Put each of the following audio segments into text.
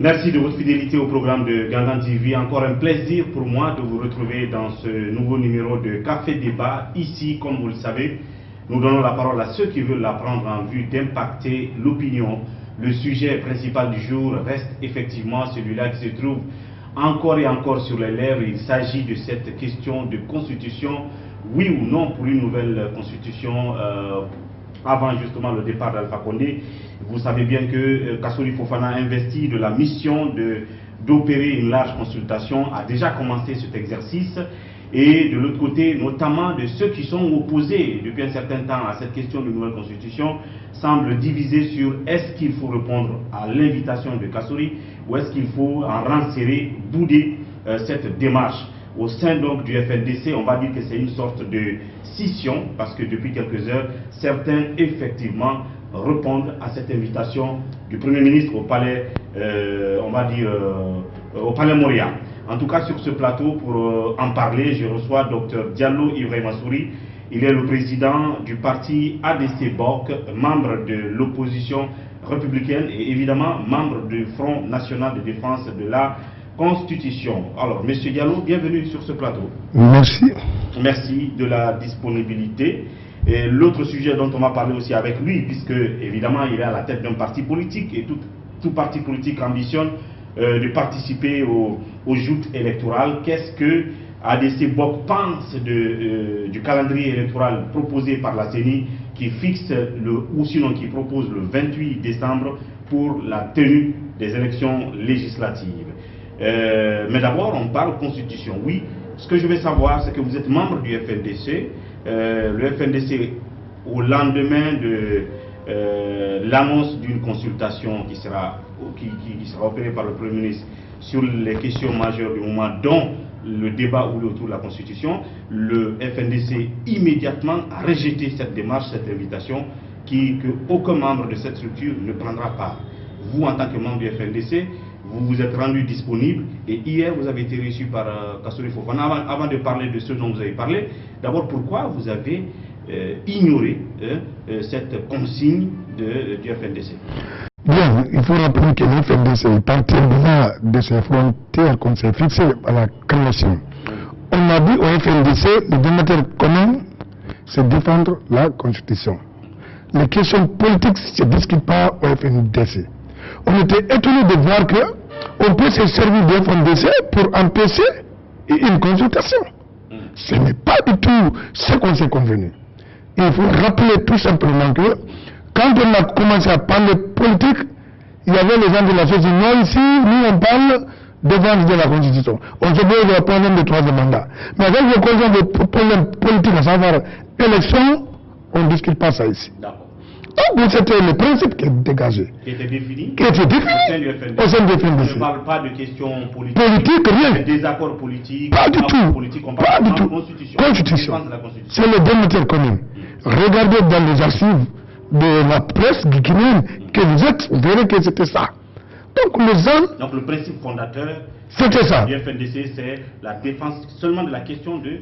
Merci de votre fidélité au programme de Gangan TV. Encore un plaisir pour moi de vous retrouver dans ce nouveau numéro de Café Débat. Ici, comme vous le savez, nous donnons la parole à ceux qui veulent la prendre en vue d'impacter l'opinion. Le sujet principal du jour reste effectivement celui-là qui se trouve encore et encore sur les lèvres. Il s'agit de cette question de constitution, oui ou non pour une nouvelle constitution avant justement le départ d'Alpha Condé. Vous savez bien que Kassory Fofana a investi de la mission d'opérer une large consultation, a déjà commencé cet exercice. Et de l'autre côté, notamment de ceux qui sont opposés depuis un certain temps à cette question de nouvelle constitution, semblent divisés sur est-ce qu'il faut répondre à l'invitation de Kassory ou est-ce qu'il faut en rang serré bouder cette démarche. Au sein donc du FNDC, on va dire que c'est une sorte de scission parce que depuis quelques heures, certains effectivement répondent à cette invitation du Premier ministre au palais, on va dire, au palais Moria. En tout cas, sur ce plateau, pour en parler, je reçois Dr Diallo Ibrahima Souri. Il est le président du parti ADC BOC, membre de l'opposition républicaine et évidemment membre du Front National de Défense de la Constitution. Alors, Monsieur Diallo, bienvenue sur ce plateau. Merci. Merci de la disponibilité. Et l'autre sujet dont on va parler aussi avec lui, puisque évidemment il est à la tête d'un parti politique et tout parti politique ambitionne de participer aux joutes électorales. Qu'est-ce que ADC BOC pense du calendrier électoral proposé par la CENI qui fixe ou sinon qui propose le 28 décembre pour la tenue des élections législatives? Mais d'abord, on parle constitution. Oui, ce que je veux savoir, c'est que vous êtes membre du FNDC. Le FNDC, au lendemain de l'annonce d'une consultation qui sera opérée par le Premier ministre sur les questions majeures du moment, dont le débat autour de la Constitution, le FNDC immédiatement a rejeté cette démarche, cette invitation, qu'aucun membre de cette structure ne prendra part. Vous, en tant que membre du FNDC, vous vous êtes rendu disponible et hier vous avez été reçu par Kassory Fofana. Avant de parler de ce dont vous avez parlé, d'abord pourquoi vous avez ignoré cette consigne du FNDC? Bien, il faut rappeler que le FNDC partit de ses frontières qu'on s'est fixées à la création. On a dit au FNDC, le dénominateur commun, c'est défendre la Constitution. Les questions politiques ne se discutent pas au FNDC. On était étonné de voir qu'on peut se servir du FNDC pour empêcher une consultation. Ce n'est pas du tout ce qu'on s'est convenu. Il faut rappeler tout simplement que quand on a commencé à parler politique, il y avait les gens de la société. Non, ici, nous on parle défense de la Constitution. On se pose le problème de troisième mandat. Mais avec le concept de problème politique, à savoir élection, on ne discute pas ça ici. Donc c'était le principe qui est dégagé. Qui était défini au sein du FNDC. On ne parle pas de questions politiques. Politique, rien. De désaccords politiques. Pas du tout. On pas parle du tout. Constitution. C'est le dénominateur commun. Regardez dans les archives de la presse guinéenne que vous êtes, vous verrez que c'était ça. Donc le principe fondateur c'était ça. Du FNDC, c'est la défense seulement de la question de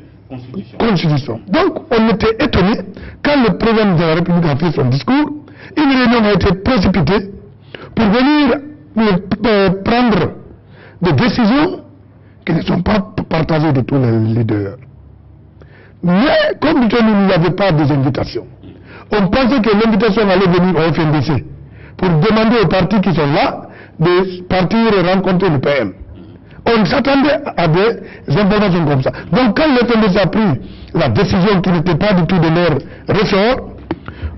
Constitution. Donc on était étonné quand le président de la République a fait son discours, une réunion a été précipitée pour venir prendre des décisions qui ne sont pas partagées de tous les leaders. Mais comme nous n'avions pas des invitations, on pensait que l'invitation allait venir au FNDC pour demander aux partis qui sont là de partir rencontrer le PM. On s'attendait à des informations comme ça. Donc quand le FNDC a pris la décision qui n'était pas du tout de leur ressort,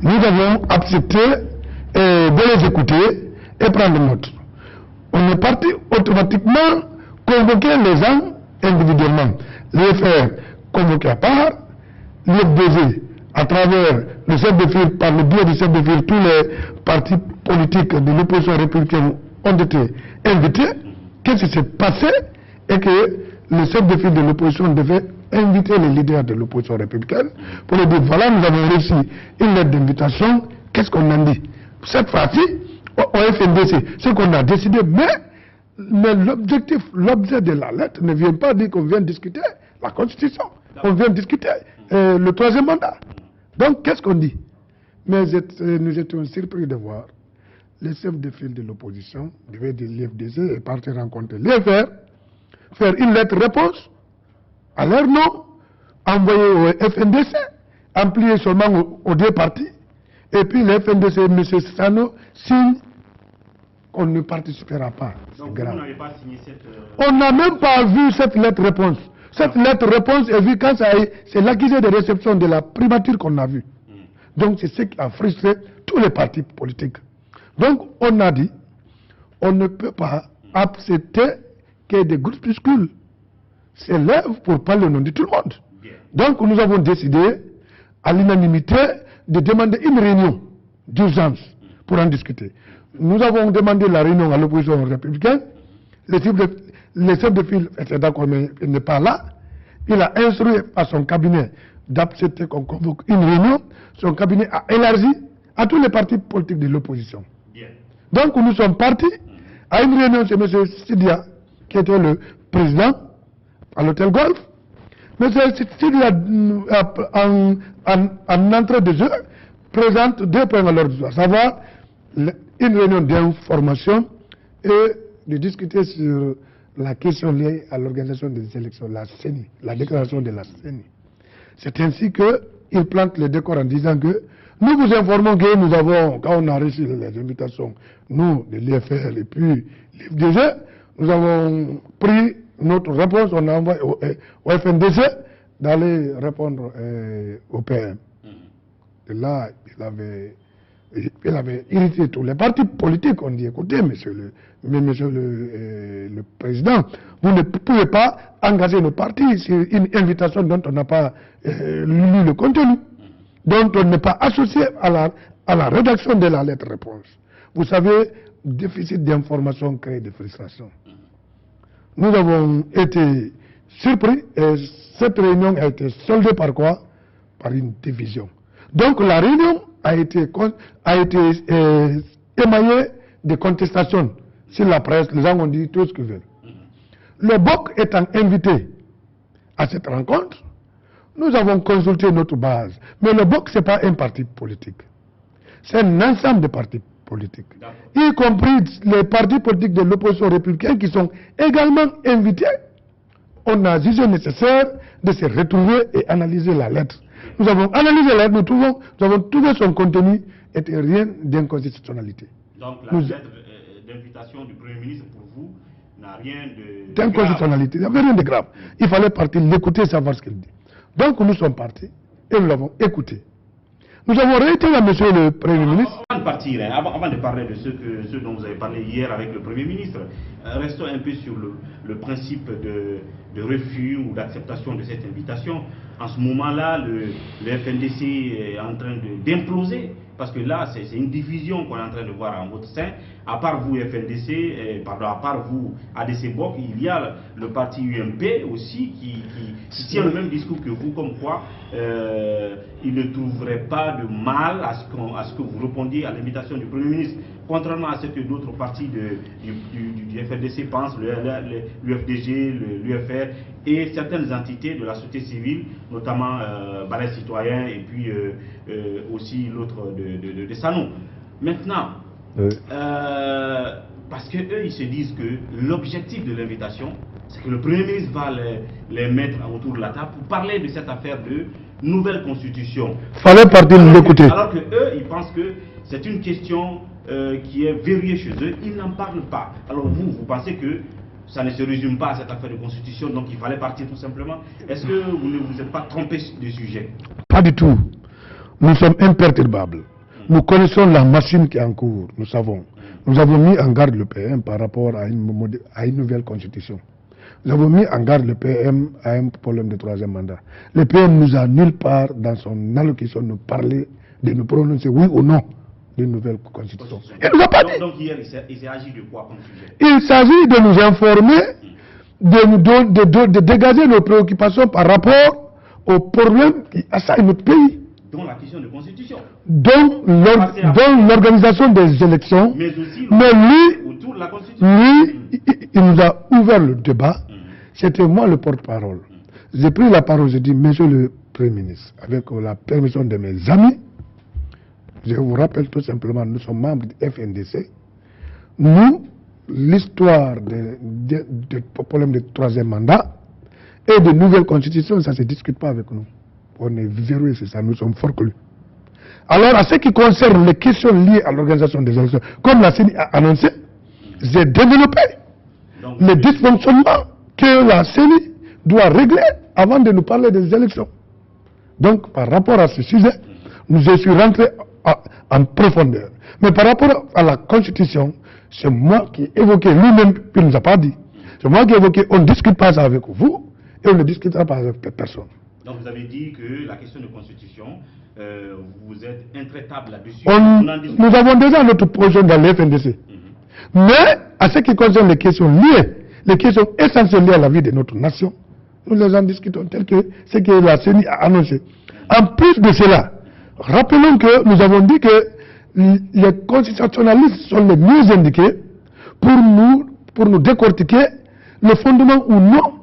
nous avons accepté de les écouter et prendre note. On est parti automatiquement convoquer les gens individuellement, les faire convoquer à part, les baiser à travers le chef de file, par le biais du chef de file, tous les partis politiques de l'opposition républicaine ont été invités. Qu'est-ce qui s'est passé et que le chef de file de l'opposition devait inviter les leaders de l'opposition républicaine pour leur dire voilà, nous avons reçu une lettre d'invitation, qu'est-ce qu'on en dit? Cette fois-ci, au FNDC, ce qu'on a décidé, mais l'objet de la lettre ne vient pas dire qu'on vient discuter la Constitution, on vient discuter le troisième mandat. Donc qu'est-ce qu'on dit? Mais nous étions surpris de voir les chefs de file de l'opposition devaient de l'IFDC et partir rencontrer l'IFR, faire une lettre réponse à leur nom, envoyer au FNDC, amplier seulement aux deux partis, et puis le FNDC, M. Sano, signe qu'on ne participera pas. Donc vous n'avez pas signé cette... On n'a même pas vu cette lettre réponse. Cette lettre réponse est vue quand c'est l'accusé de réception de la primature qu'on a vu. Donc c'est ce qui a frustré tous les partis politiques. Donc on a dit, on ne peut pas accepter que des groupuscules s'élèvent pour parler au nom de tout le monde. Donc nous avons décidé, à l'unanimité, de demander une réunion d'urgence pour en discuter. Nous avons demandé la réunion à l'opposition républicaine. Le chef de file était d'accord, mais il n'est pas là. Il a instruit à son cabinet d'accepter qu'on convoque une réunion. Son cabinet a élargi à tous les partis politiques de l'opposition. Donc nous sommes partis à une réunion chez M. Sidia, qui était le président à l'hôtel Golf. M. Sidia, en entrée de jeu, présente deux points à l'ordre du jour, à savoir une réunion d'information et de discuter sur la question liée à l'organisation des élections, la CENI, la déclaration de la CENI. C'est ainsi qu'il plante le décor en disant que nous vous informons que nous avons, quand on a reçu les invitations, nous, de l'IFR et puis l'IFDG, nous avons pris notre réponse, on a envoyé au FNDC d'aller répondre au PM. Et là, il avait irrité tous les partis politiques. On dit, écoutez, monsieur le président, vous ne pouvez pas engager nos partis sur une invitation dont on n'a pas lu le contenu, dont on n'est pas associé à la rédaction de la lettre réponse. Vous savez, déficit d'information crée des frustrations. Nous avons été surpris et cette réunion a été soldée par quoi? Par une division. Donc la réunion a été émaillée de contestations sur la presse. Les gens ont dit tout ce qu'ils veulent. Le BOC étant invité à cette rencontre, nous avons consulté notre base. Mais le BOC, ce n'est pas un parti politique. C'est un ensemble de partis politiques. Y compris les partis politiques de l'opposition républicaine qui sont également invités. On a jugé nécessaire de se retrouver et analyser la lettre. Nous avons analysé la lettre, nous avons trouvé son contenu et rien d'inconstitutionnalité. Donc la lettre d'invitation du Premier ministre pour vous n'a rien d'inconstitutionnalité. Il n'y avait rien de grave. Il fallait partir l'écouter et savoir ce qu'il dit. Donc nous sommes partis et nous l'avons écouté. Nous avons réitéré à monsieur le Premier ministre. Avant de partir, avant de parler de ce dont vous avez parlé hier avec le Premier ministre, restons un peu sur le principe de refus ou d'acceptation de cette invitation. En ce moment-là, le FNDC est en train d'imploser, parce que là, c'est une division qu'on est en train de voir en votre sein. À part vous, FNDC, à part vous, ADC BOC, il y a le parti UMP aussi qui tient le même discours que vous, comme quoi il ne trouverait pas de mal à ce que vous répondiez à l'invitation du Premier ministre. Contrairement à ce que d'autres partis du FNDC pensent, l'UFDG, l'UFR et certaines entités de la société civile, notamment Balai Citoyen et puis aussi l'autre de Sano. Maintenant, parce qu'eux, ils se disent que l'objectif de l'invitation, c'est que le Premier ministre va les mettre autour de la table pour parler de cette affaire de nouvelle constitution. Fallait partir de l'écouter. Alors que eux, ils pensent que c'est une question qui est verrouillée chez eux, ils n'en parlent pas. Alors vous pensez que ça ne se résume pas à cette affaire de constitution, donc il fallait partir tout simplement. Est-ce que vous ne vous êtes pas trompé du sujet? Pas du tout. Nous sommes imperturbables. Nous connaissons la machine qui est en cours, nous savons. Nous avons mis en garde le PM par rapport à une nouvelle constitution. Nous avons mis en garde le PM à un problème de troisième mandat. Le PM nous a nulle part dans son allocution nous parler de nous prononcer oui ou non d'une nouvelle constitution. Il nous a pas dit. Donc hier, il s'est agi de quoi comme sujet? Il s'agit de nous informer, de dégager nos préoccupations par rapport aux problèmes qui assaillent notre pays. Dont la question de constitution. Dont l'organisation des élections. Mais aussi autour de la constitution. Lui, il nous a ouvert le débat. C'était moi le porte-parole. J'ai pris la parole, j'ai dit, monsieur le Premier ministre, avec la permission de mes amis, Je vous rappelle tout simplement, nous sommes membres du FNDC. Nous, l'histoire du problème du troisième mandat et de nouvelles constitutions, ça ne se discute pas avec nous. On est verrouillés, c'est ça, nous sommes fort clus. Alors, à ce qui concerne les questions liées à l'organisation des élections, comme la CENI a annoncé, j'ai développé les dysfonctionnements que la CENI doit régler avant de nous parler des élections. Donc, par rapport à ce sujet, je suis rentré en profondeur. Mais par rapport à la Constitution, c'est moi qui ai évoqué, lui-même, il ne nous a pas dit. C'est moi qui ai évoqué, on ne discute pas ça avec vous, et on ne discutera pas avec personne. Donc vous avez dit que la question de Constitution, vous êtes intraitable là-dessus. Nous avons déjà notre position dans le FNDC. Mais, à ce qui concerne les questions liées, les questions essentielles liées à la vie de notre nation, nous les en discutons tel que ce que la CENI a annoncé. En plus de cela, rappelons que nous avons dit que les constitutionnalistes sont les mieux indiqués pour nous décortiquer le fondement ou non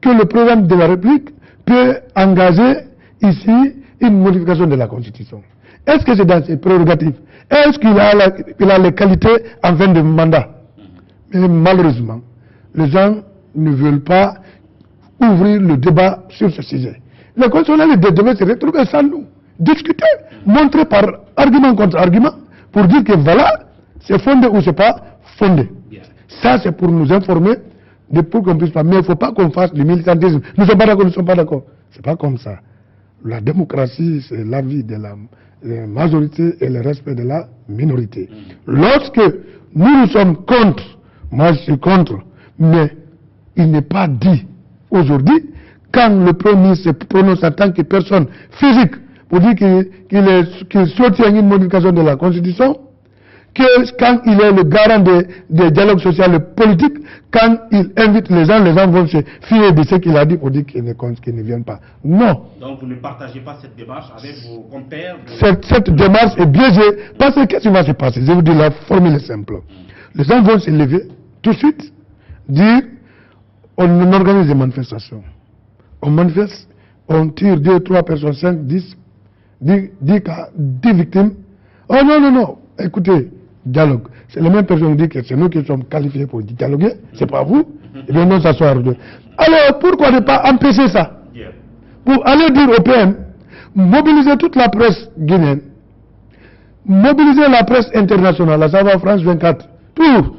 que le président de la République peut engager ici une modification de la Constitution. Est-ce que c'est dans ses prérogatives? Est-ce qu'il a les qualités en fin de mandat? Mais malheureusement, les gens ne veulent pas ouvrir le débat sur ce sujet. Les constitutionnalistes devaient se retrouver sans nous, discuter, montrer par argument contre argument, pour dire que voilà, c'est fondé ou c'est pas fondé. Ça, c'est pour nous informer, pour qu'on puisse pas. Mais il ne faut pas qu'on fasse du militantisme. Nous ne sommes pas d'accord, nous ne sommes pas d'accord. C'est pas comme ça. La démocratie, c'est l'avis de la majorité et le respect de la minorité. Lorsque nous sommes contre, moi je suis contre, mais il n'est pas dit aujourd'hui, quand le Premier ministre se prononce en tant que personne physique pour dire qu'il soutient une modification de la Constitution, que quand il est le garant des dialogues sociaux et politiques, quand il invite les gens vont se fier de ce qu'il a dit pour dire qu'ils ne viennent pas. Non. Donc vous ne partagez pas cette démarche avec vos compères Cette démarche est biaisée parce que qu'est-ce qui va se passer? Je vous dis, la formule est simple. Les gens vont se lever tout de suite, dire on organise des manifestations. On manifeste, on tire 2, 3 personnes, 5, 10 cas, 10 victimes. Oh non, non, non, écoutez, dialogue. C'est les mêmes personnes qui disent que c'est nous qui sommes qualifiés pour dialoguer, c'est pas vous. Et bien non s'asseoir. Alors pourquoi ne pas empêcher ça? Pour aller dire au PM, mobiliser toute la presse guinéenne, mobiliser la presse internationale, à savoir France 24, pour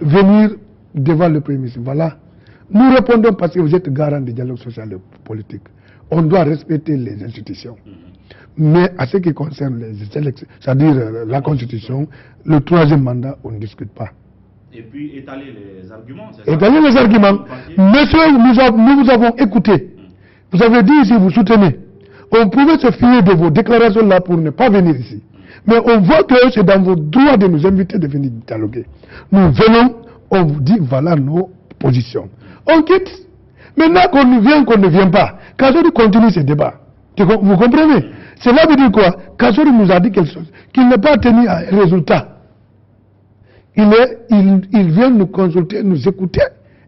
venir devant le Premier ministre. Voilà. Nous répondons parce que vous êtes garant du dialogue social et politique. On doit respecter les institutions. Mais à ce qui concerne les élections, c'est-à-dire la Constitution, le troisième mandat, on ne discute pas. Et puis étaler les arguments. Étaler les arguments. Monsieur, nous vous avons écouté. Vous avez dit ici, vous soutenez. On pouvait se fier de vos déclarations là pour ne pas venir ici. Mais on voit que c'est dans vos droits de nous inviter de venir dialoguer. Nous venons, on vous dit voilà nos positions. On quitte. Maintenant qu'on ne vient pas, Kazori continue ce débat. Vous comprenez? Cela veut dire quoi? Kazori nous a dit quelque chose, qu'il n'est pas tenu à un résultat. Il vient nous consulter, nous écouter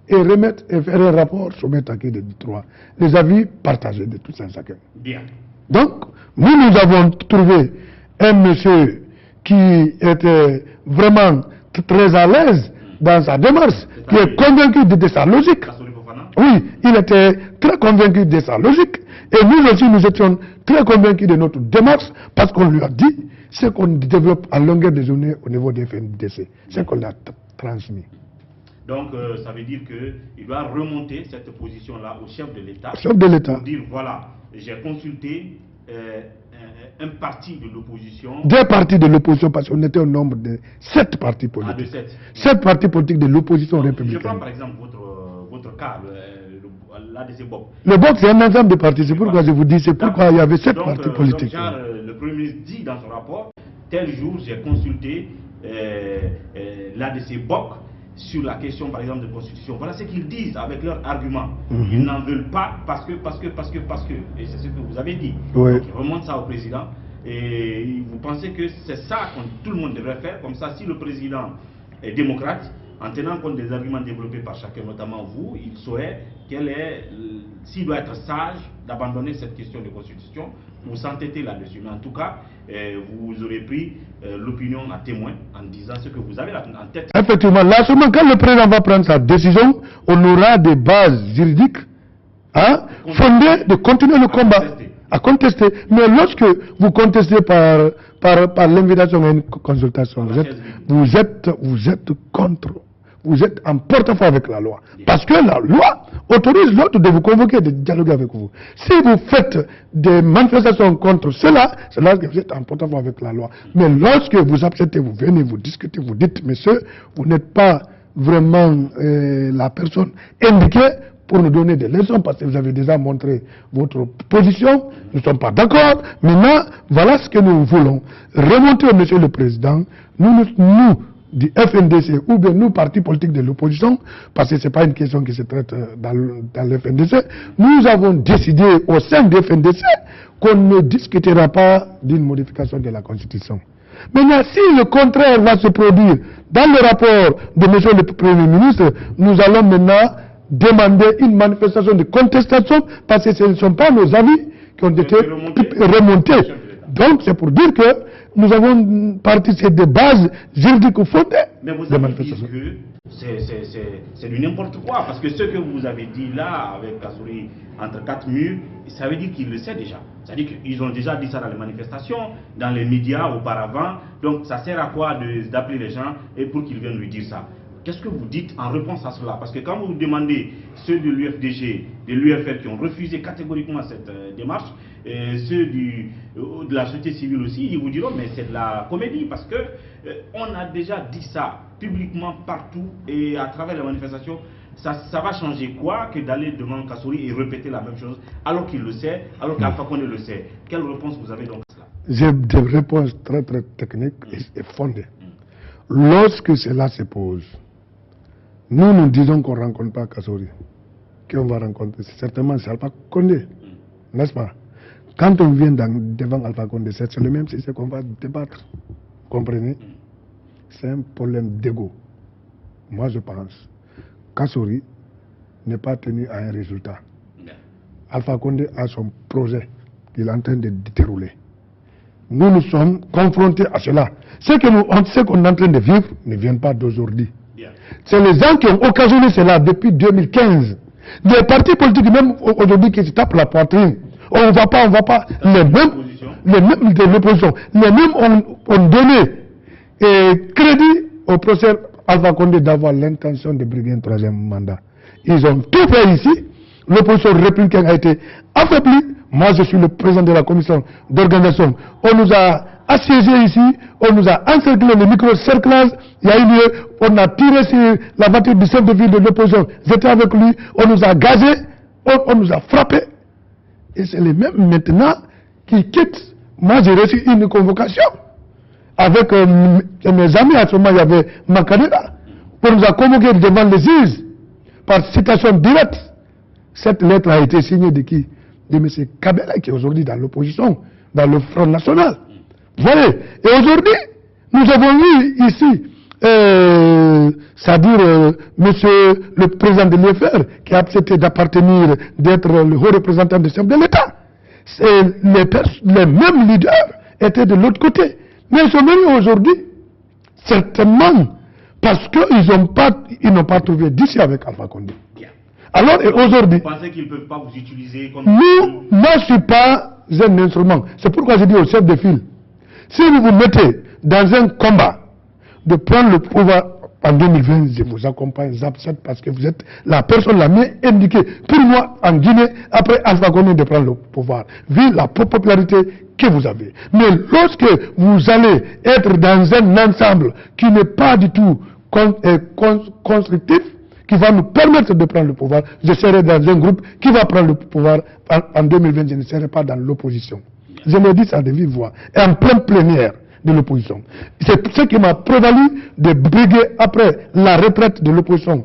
et remettre et faire un rapport, soumettre à qui de droit. Les avis partagés de tous un chacun. Bien. Donc, nous avons trouvé un monsieur qui était vraiment très à l'aise dans sa démarche, qui est convaincu de sa logique. Oui, il était très convaincu de sa logique. Et nous aussi, nous étions très convaincus de notre démarche parce qu'on lui a dit ce qu'on développe à longueur de journée au niveau des FNDC. C'est qu'on l'a transmis. Donc, ça veut dire qu'il doit remonter cette position-là au chef de l'État. Chef de l'État. Pour dire, voilà, j'ai consulté un parti de l'opposition. 2 partis de l'opposition, parce qu'on était au nombre de 7 partis politiques. Ah, de 7 partis politiques de l'opposition républicaine. Je prends par exemple votre cas, l'ADC BOC. Le BOC, c'est un ensemble de partis. C'est pourquoi je vous dis, c'est pourquoi il y avait 7 partis politiques. Donc, le Premier ministre dit dans son rapport, tel jour, j'ai consulté l'ADC BOC sur la question, par exemple, de constitution. Voilà ce qu'ils disent avec leurs arguments. Ils n'en veulent pas parce que. Et c'est ce que vous avez dit. Oui. Donc, ils remontent ça au président. Et vous pensez que c'est ça que tout le monde devrait faire. Comme ça, si le président est démocrate, en tenant compte des arguments développés par chacun, notamment vous, il saurait s'il doit être sage d'abandonner cette question de constitution, vous s'entêtez là-dessus. Mais en tout cas, vous aurez pris l'opinion à témoin en disant ce que vous avez en tête. Effectivement, là seulement quand le président va prendre sa décision, on aura des bases juridiques fondées de continuer le combat, à contester. Mais lorsque vous contestez par l'invitation à une consultation, vous êtes contre. Vous êtes en porte-à-faux avec la loi. Parce que la loi autorise l'autre de vous convoquer, de dialoguer avec vous. Si vous faites des manifestations contre cela, c'est là que vous êtes en porte-à-faux avec la loi. Mais lorsque vous acceptez, vous venez, vous discutez, vous dites, monsieur, vous n'êtes pas vraiment la personne indiquée pour nous donner des leçons, parce que vous avez déjà montré votre position, nous ne sommes pas d'accord. Maintenant, voilà ce que nous voulons. Remonter au monsieur le président, nous du FNDC ou bien nous, partis politiques de l'opposition, parce que ce n'est pas une question qui se traite dans le FNDC, nous avons décidé au sein du FNDC qu'on ne discutera pas d'une modification de la Constitution. Maintenant, si le contraire va se produire dans le rapport de M. le Premier ministre, nous allons maintenant demander une manifestation de contestation parce que ce ne sont pas nos avis qui ont été remontés. Donc, c'est pour dire que nous avons participé des bases juridiques fondées. Mais vous avez dit que c'est du n'importe quoi, parce que ce que vous avez dit là, avec Kassouri entre quatre murs, ça veut dire qu'il le sait déjà. C'est-à-dire qu'ils ont déjà dit ça dans les manifestations, dans les médias auparavant. Donc, ça sert à quoi d'appeler les gens et pour qu'ils viennent lui dire ça? Qu'est-ce que vous dites en réponse à cela? Parce que quand vous demandez ceux de l'UFDG, de l'UFR qui ont refusé catégoriquement cette démarche, et ceux de la société civile aussi, ils vous diront mais c'est de la comédie parce que on a déjà dit ça publiquement partout et à travers les manifestations. Ça va changer quoi que d'aller devant Kassouri et répéter la même chose alors qu'il le sait, alors qu'Alpha Condé le sait? Quelle réponse vous avez donc à cela? J'ai des réponses très très techniques et fondées. Lorsque cela se pose, nous disons qu'on ne rencontre pas Kassouri. Qu'on va rencontrer, certainement c'est Alpha Condé, n'est-ce pas? Quand on vient devant Alpha Condé, c'est le même sujet qu'on va débattre. Comprenez? C'est un problème d'ego. Moi je pense. Kassouri n'est pas tenu à un résultat. Alpha Condé a son projet qu'il est en train de dérouler. Nous sommes confrontés à cela. Ce qu'on est en train de vivre ne vient pas d'aujourd'hui. C'est les gens qui ont occasionné cela depuis 2015. Des partis politiques, même aujourd'hui, qui se tapent la poitrine. On ne va pas. Les mêmes de l'opposition, les mêmes ont donné crédit au procès Alpha Condé d'avoir l'intention de briguer un troisième mandat. Ils ont tout fait ici. L'opposition républicaine a été affaiblie. Moi, je suis le président de la commission d'organisation. On nous a assiégés ici, on nous a encerclé le micro-cerclage, il y a eu lieu, on a tiré sur la voiture du chef de ville de l'opposition, j'étais avec lui, on nous a gazés, on nous a frappés. Et c'est les mêmes maintenant qui quittent. Moi, j'ai reçu une convocation avec mes amis, à ce moment, il y avait Makanela, pour nous a convoqués devant les juges, par citation directe. Cette lettre a été signée de qui? De M. Kabila, qui est aujourd'hui dans l'opposition, dans le Front National. Vous voyez? Et aujourd'hui, nous avons eu ici, c'est-à-dire monsieur le président de l'UFR, qui a accepté d'appartenir, d'être le haut représentant du chef de l'État. Les mêmes leaders étaient de l'autre côté. Mais ils sont venus aujourd'hui, certainement, parce qu'ils n'ont pas trouvé d'ici avec Alpha Condé. Alors, aujourd'hui, vous pensez qu'ils ne peuvent pas vous utiliser comme... moi je ne suis pas un instrument. C'est pourquoi je dis au chef de file, si vous vous mettez dans un combat de prendre le pouvoir en 2020, je vous accompagne, j'accepte, parce que vous êtes la personne la mieux indiquée pour moi en Guinée, après Alpha Condé, de prendre le pouvoir, vu la popularité que vous avez. Mais lorsque vous allez être dans un ensemble qui n'est pas du tout constructif, qui va nous permettre de prendre le pouvoir, je serai dans un groupe qui va prendre le pouvoir en 2020, je ne serai pas dans l'opposition. Je le dis ça de vive voix, et en pleine plénière de l'opposition. C'est ce qui m'a prévalu de briguer, après la retraite de l'opposition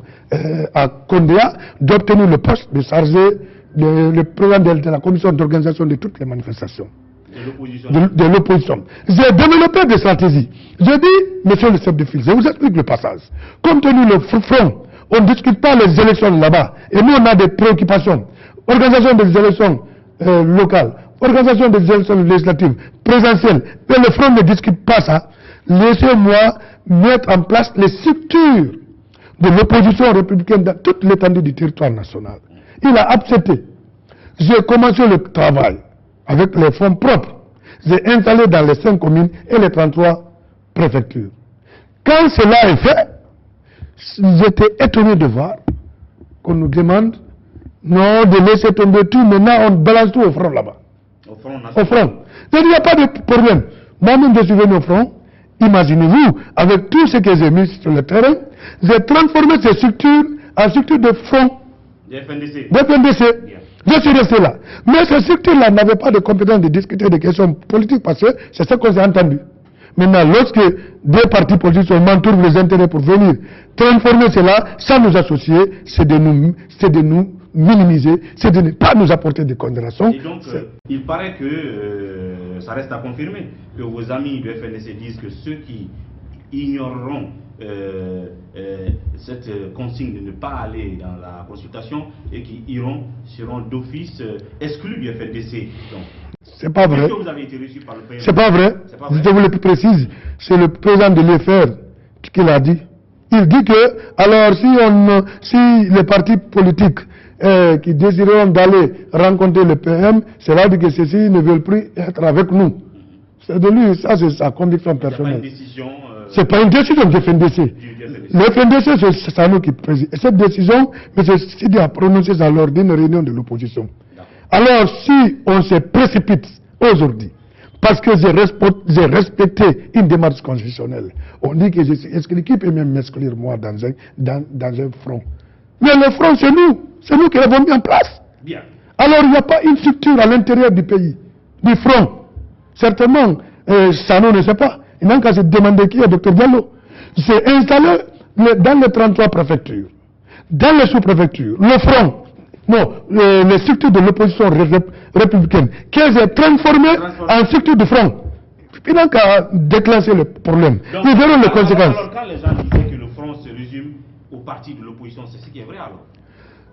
à Kondéa, d'obtenir le poste de chargé, le président de la commission d'organisation de toutes les manifestations. de l'opposition. J'ai développé des stratégies. Je dis, monsieur le chef de file, je vous explique le passage. Compte tenu le front, on ne discute pas les élections là-bas. Et nous, on a des préoccupations. Organisation des élections locales, organisation des élections législatives, présidentielles. Mais le front ne discute pas ça. Laissez-moi mettre en place les structures de l'opposition républicaine dans toute l'étendue du territoire national. Il a accepté. J'ai commencé le travail avec les fonds propres. J'ai installé dans les 5 communes et les 33 préfectures. Quand cela est fait, j'étais étonné de voir qu'on nous demande non, de laisser tomber tout. Maintenant, on balance tout au front là-bas. Au front. Il n'y a pas de problème. Moi-même, je suis venu au front. Imaginez-vous, avec tout ce que j'ai mis sur le terrain, j'ai transformé ces structures en structures de front. De FNDC. Je suis resté là. Mais ces structures-là n'avaient pas de compétence de discuter des questions politiques parce que c'est ce qu'on s'est entendu. Maintenant, lorsque des partis politiques m'entourent les intérêts pour venir transformer cela sans nous associer, c'est de nous minimiser, c'est de ne pas nous apporter des condamnations. Et donc, il paraît que ça reste à confirmer, que vos amis du FNDC disent que ceux qui ignoreront cette consigne de ne pas aller dans la consultation et qui iront seront d'office exclus du FNDC. C'est pas vrai. Est-ce que vous avez été reçu par le PM? C'est pas vrai. Je vous le précise. C'est le président de l'EFR qui l'a dit. Il dit que, alors si les partis politiques qui désireront d'aller rencontrer le PM, cela dit que ceux-ci ne veulent plus être avec nous. C'est de lui, ça c'est sa conviction personnelle. C'est pas une décision du FNDC. Le FNDC, c'est nous qui préside. Et cette décision, M. Sidi a prononcé ça lors d'une réunion de l'opposition. Alors, si on se précipite aujourd'hui, parce que j'ai respecté une démarche constitutionnelle, on dit que je suis exclu, qui peut même m'exclure moi dans un front? Mais le front, c'est nous qui l'avons mis en place. Bien. Alors, il n'y a pas une structure à l'intérieur du pays, du front. Certainement, Sano ne sait pas. Il n'a qu'à se demander qui est Dr Diallo. C'est installé dans les 33 préfectures, dans les sous-préfectures, le front. Non, les structures de l'opposition républicaine, qu'elles aient transformé en structure de front. Il n'a qu'à déclencher le problème. Donc, nous verrons les conséquences. Alors, quand les gens disaient que le front se résume au parti de l'opposition, c'est ce qui est vrai alors?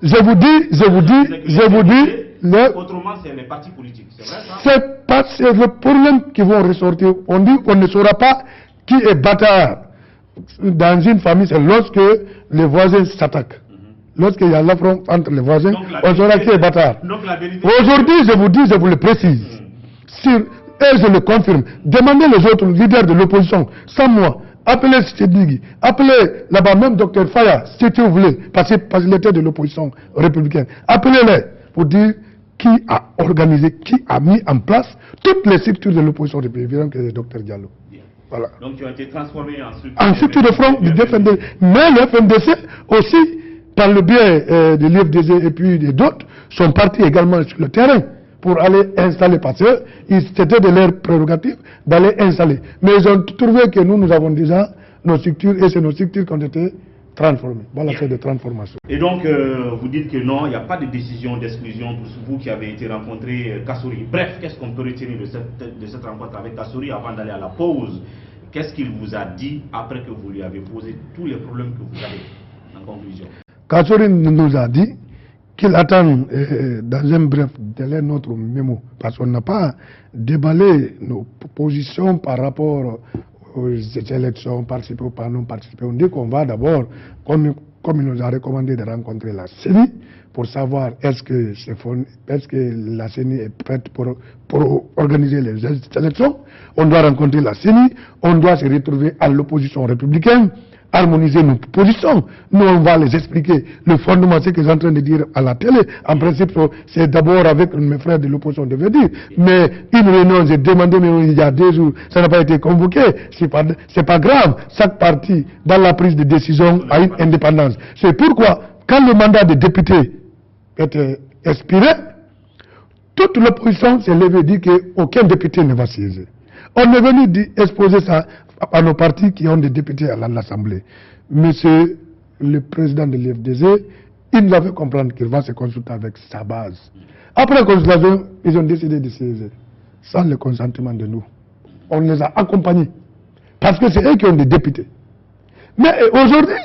Je vous dis, autrement, c'est les partis politiques, c'est vrai ça? C'est le problème qui vont ressortir. On dit qu'on ne saura pas qui est bâtard dans une famille, c'est lorsque les voisins s'attaquent. Lorsqu'il y a l'affront entre les voisins, on saura qui est bâtard. Aujourd'hui, je vous dis, je vous le précise. Et je le confirme. Demandez les autres leaders de l'opposition, sans moi. Appelez Stédigui, appelez là-bas même Dr Faya, si vous voulez, parce qu'il était de l'opposition républicaine. Appelez-les pour dire qui a organisé, qui a mis en place toutes les structures de l'opposition républicaine que le Dr Diallo. Voilà. Donc tu as été transformé en structure de front du FNDC. Mais le FNDC aussi, par le biais de l'IFDG et puis d'autres, sont partis également sur le terrain pour aller installer, parce que c'était de leur prérogative d'aller installer. Mais ils ont trouvé que nous avons déjà nos structures, et c'est nos structures qui ont été transformées. Voilà, c'est de transformation. Et donc, vous dites que non, il n'y a pas de décision d'exclusion pour vous qui avez été rencontré Kassouri. Bref, qu'est-ce qu'on peut retenir de cette rencontre avec Kassouri avant d'aller à la pause? Qu'est-ce qu'il vous a dit après que vous lui avez posé tous les problèmes que vous avez en conclusion? Kassouri nous a dit qu'il attend dans un bref délai notre mémo, parce qu'on n'a pas déballé nos positions par rapport aux élections, participer ou pas non participer. On dit qu'on va d'abord, comme il nous a recommandé de rencontrer la CENI, pour savoir est-ce que la CENI est prête pour organiser les élections. On doit rencontrer la CENI, on doit se retrouver à l'opposition républicaine, harmoniser nos positions. Nous, on va les expliquer. Le fondement, c'est que j'ai en train de dire à la télé. En principe, c'est d'abord avec mes frères de l'opposition de dire. Mais une réunion, j'ai demandé, mais il y a 2 jours, ça n'a pas été convoqué. C'est pas grave. Chaque parti, dans la prise de décision, a une indépendance. C'est pourquoi, quand le mandat de député était expiré, toute l'opposition s'est levée et dit qu'aucun député ne va siéger. On est venu exposer ça à nos partis qui ont des députés à l'Assemblée. Monsieur le président de l'IFDG, il nous a fait comprendre qu'il va se consulter avec sa base. Après la consultation, ils ont décidé de siéger. sans le consentement de nous. On les a accompagnés. Parce que c'est eux qui ont des députés. Mais aujourd'hui,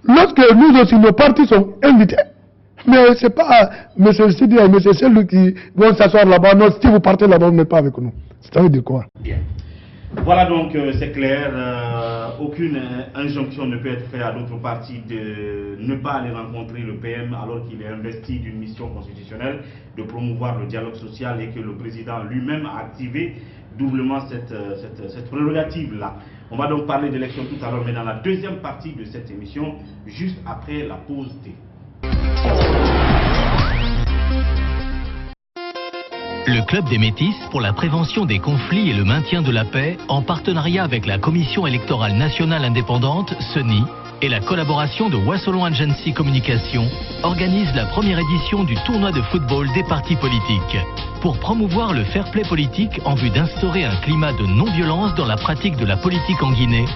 lorsque nous aussi, nos partis sont invités, mais ce n'est pas M. Sidi et M. Selou qui vont s'asseoir là-bas. Non, si vous partez là-bas, vous n'êtes pas avec nous. Ça veut dire quoi? Bien. Voilà donc, c'est clair, aucune injonction ne peut être faite à d'autres partis de ne pas aller rencontrer le PM alors qu'il est investi d'une mission constitutionnelle de promouvoir le dialogue social et que le président lui-même a activé doublement cette prérogative-là. On va donc parler d'élection tout à l'heure, mais dans la deuxième partie de cette émission, juste après la pause thé. Le Club des Métis pour la prévention des conflits et le maintien de la paix, en partenariat avec la Commission électorale nationale indépendante, CENI, et la collaboration de Wassolon Agency Communication, organise la première édition du tournoi de football des partis politiques. Pour promouvoir le fair play politique en vue d'instaurer un climat de non-violence dans la pratique de la politique en Guinée,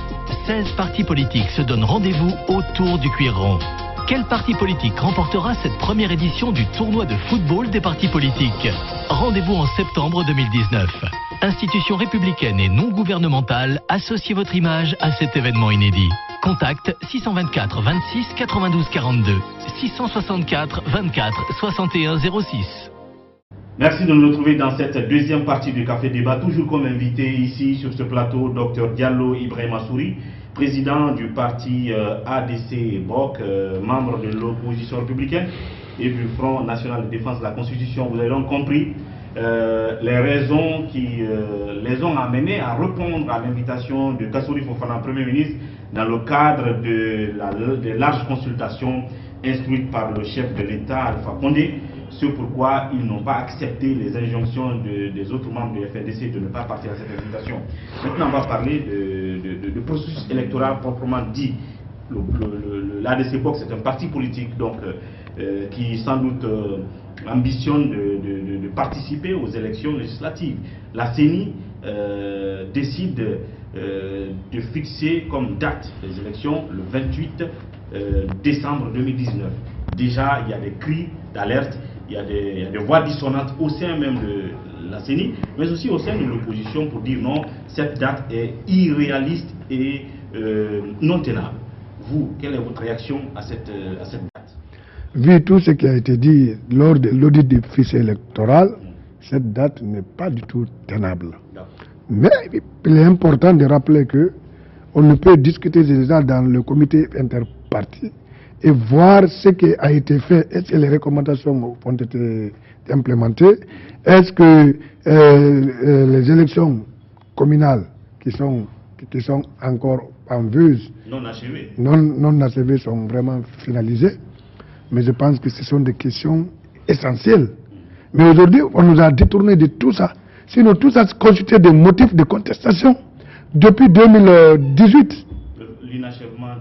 16 partis politiques se donnent rendez-vous autour du cuir rond. Quel parti politique remportera cette première édition du tournoi de football des partis politiques? Rendez-vous en septembre 2019. Institution républicaine et non gouvernementale, associez votre image à cet événement inédit. Contact 624 26 92 42, 664 24 61 06. Merci de nous retrouver dans cette deuxième partie du Café Débat, toujours comme invité ici sur ce plateau, Dr Diallo Ibrahima Souri, président du parti ADC-BOC, membre de l'opposition républicaine et du Front National de Défense de la Constitution. Vous avez donc compris les raisons qui les ont amenés à répondre à l'invitation de Kassouri Fofana, Premier ministre, dans le cadre de larges consultations instruites par le chef de l'État, Alpha Condé. C'est pourquoi ils n'ont pas accepté les injonctions des autres membres du FNDC de ne pas partir à cette invitation. Maintenant, on va parler de processus électoral proprement dit. L'ADC-BOC, c'est un parti politique donc, qui sans doute ambitionne de participer aux élections législatives. La CENI décide de fixer comme date des élections le 28 décembre 2019. Déjà, il y a des cris d'alerte. Il y a des voix dissonantes au sein même de la CENI, mais aussi au sein de l'opposition pour dire non, cette date est irréaliste et non tenable. Vous, quelle est votre réaction à cette date? Vu tout ce qui a été dit lors de l'audit du fichier électoral, cette date n'est pas du tout tenable. Mais il est important de rappeler que on ne peut discuter déjà dans le comité interparti et voir ce qui a été fait. Est-ce que les recommandations ont été implémentées? Est-ce que les élections communales qui sont encore en vue, non achevées, sont vraiment finalisées? Mais je pense que ce sont des questions essentielles. Mais aujourd'hui, on nous a détourné de tout ça. Sinon, tout ça constitue des motifs de contestation depuis 2018. L'inachèvement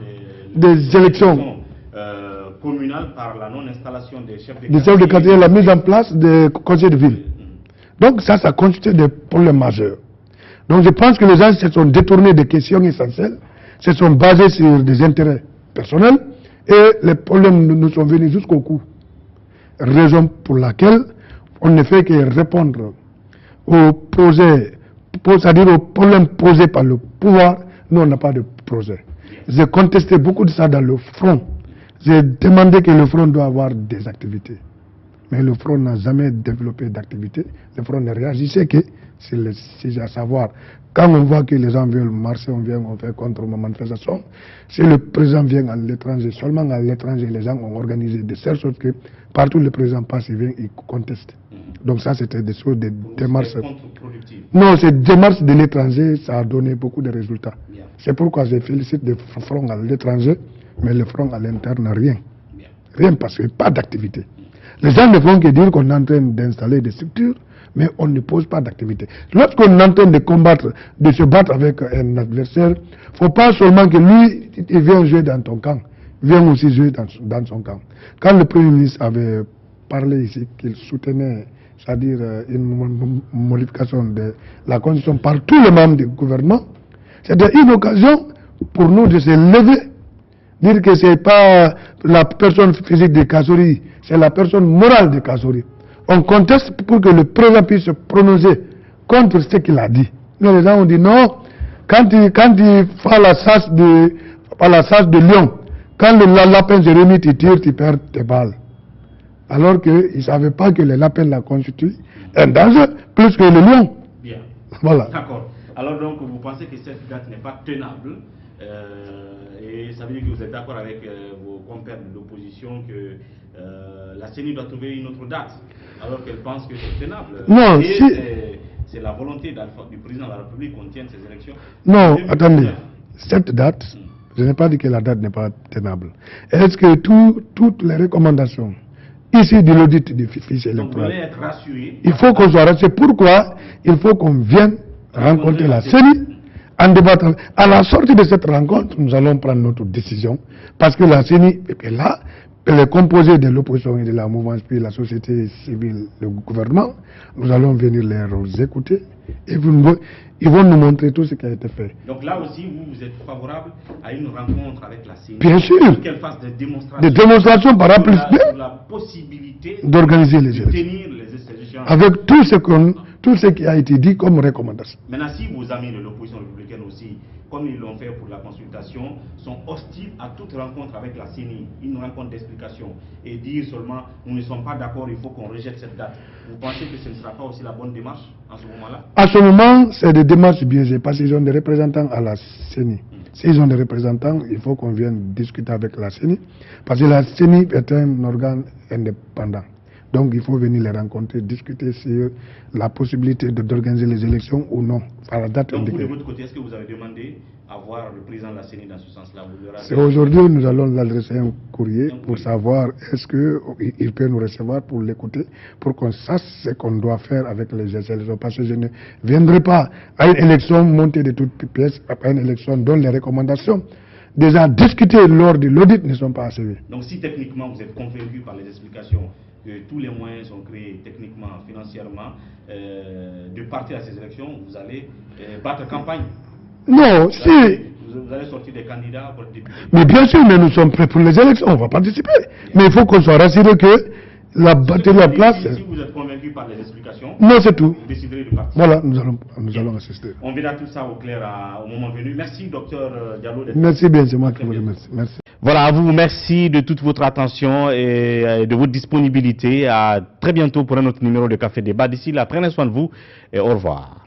des élections communales par la non-installation des chefs de quartier, la mise en place des conseils de ville. Donc ça constitue des problèmes majeurs. Donc je pense que les gens se sont détournés des questions essentielles, se sont basés sur des intérêts personnels et les problèmes nous sont venus jusqu'au cou. Raison pour laquelle on ne fait que répondre c'est-à-dire aux problèmes posés par le pouvoir. Nous, on n'a pas de projet. J'ai contesté beaucoup de ça dans le front. J'ai demandé que le front doit avoir des activités. Mais le front n'a jamais développé d'activités. Le front ne réagissait que sur les sujets, à savoir, quand on voit que les gens veulent marcher, on fait contre une manifestation. Si le président vient à l'étranger, seulement à l'étranger, les gens ont organisé de telle sorte que partout le président passe, il vient, il conteste. Donc ça, c'était des choses, des démarches. Non, ces démarches de l'étranger, ça a donné beaucoup de résultats. C'est pourquoi je félicite le front à l'étranger, mais le front à l'interne n'a rien. Rien parce qu'il n'y a pas d'activité. Les gens ne font que dire qu'on est en train d'installer des structures, mais on ne pose pas d'activité. Lorsqu'on est en train de combattre, de se battre avec un adversaire, il ne faut pas seulement que lui, il vienne jouer dans ton camp, il vient aussi jouer dans son camp. Quand le Premier ministre avait parlé ici, qu'il soutenait, c'est-à-dire une modification de la Constitution par tous les membres du gouvernement, c'était une occasion pour nous de se lever, dire que ce n'est pas la personne physique de Kassouri, c'est la personne morale de Kassouri. On conteste pour que le président puisse se prononcer contre ce qu'il a dit. Mais les gens ont dit non, quand il fait la chasse de lion, quand le lapin se remet, tu tires, tu perds tes balles. Alors qu'ils ne savaient pas que le lapin la constitue un danger plus que le lion. Bien. Voilà. D'accord. Alors donc, vous pensez que cette date n'est pas tenable et ça veut dire que vous êtes d'accord avec vos compères de l'opposition que la CENI doit trouver une autre date alors qu'elle pense que c'est tenable. Non, et si... c'est la volonté du président de la République qu'on tienne ces élections. Non, attendez. Cette date, je n'ai pas dit que la date n'est pas tenable. Est-ce que toutes les recommandations ici de l'audit du fichier électoral, donc vous voulez être rassuré. Il faut qu'on soit rassuré. Pourquoi il faut qu'on vienne rencontrer la CENI en débattant. À la sortie de cette rencontre, nous allons prendre notre décision parce que la CENI est là. Elle est composée de l'opposition et de la mouvance, puis la société civile, le gouvernement. Nous allons venir les écouter et ils vont nous montrer tout ce qui a été fait. Donc là aussi, vous êtes favorable à une rencontre avec la CENI. Bien sûr. Pour qu'elle fasse des démonstrations. Des démonstrations par rapport sur la possibilité d'organiser les élections. tenir les élections. Avec tout ce qui a été dit comme recommandation. Maintenant, si vos amis de l'opposition républicaine aussi, comme ils l'ont fait pour la consultation, sont hostiles à toute rencontre avec la CENI, une rencontre d'explication, et dire seulement nous ne sommes pas d'accord, il faut qu'on rejette cette date, vous pensez que ce ne sera pas aussi la bonne démarche en ce moment-là? À ce moment, c'est des démarches biaisées parce qu'ils ont des représentants à la CENI. S'ils ont des représentants, il faut qu'on vienne discuter avec la CENI parce que la CENI est un organe indépendant. Donc il faut venir les rencontrer, discuter sur la possibilité d'organiser les élections ou non, à la date donc indiquée. vous, de votre côté, est-ce que vous avez demandé à voir le président de la CENI dans ce sens-là? C'est aujourd'hui nous allons l'adresser un courrier pour savoir est-ce qu'il peut nous recevoir pour l'écouter, pour qu'on sache ce qu'on doit faire avec les élections. Parce que je ne viendrai pas à une élection montée de toutes pièces, à une élection dont les recommandations déjà discutées lors de l'audit ne sont pas assurées. Donc si techniquement vous êtes convaincu par les explications que tous les moyens sont créés techniquement, financièrement, de partir à ces élections, vous allez battre campagne? Non, si... Vous allez sortir des candidats pour le député. Mais bien sûr, mais nous sommes prêts pour les élections, on va participer. Mais il faut qu'on soit rassuré que la batterie en place... Si vous êtes convaincu par les explications, non, c'est tout. vous déciderez de partir. Voilà, nous allons assister. On verra tout ça au clair au moment venu. Merci, docteur Diallo. Merci bien, c'est moi qui vous remercie. Merci. Voilà, à vous, merci de toute votre attention et de votre disponibilité. À très bientôt pour un autre numéro de Café Débat. D'ici là, prenez soin de vous et au revoir.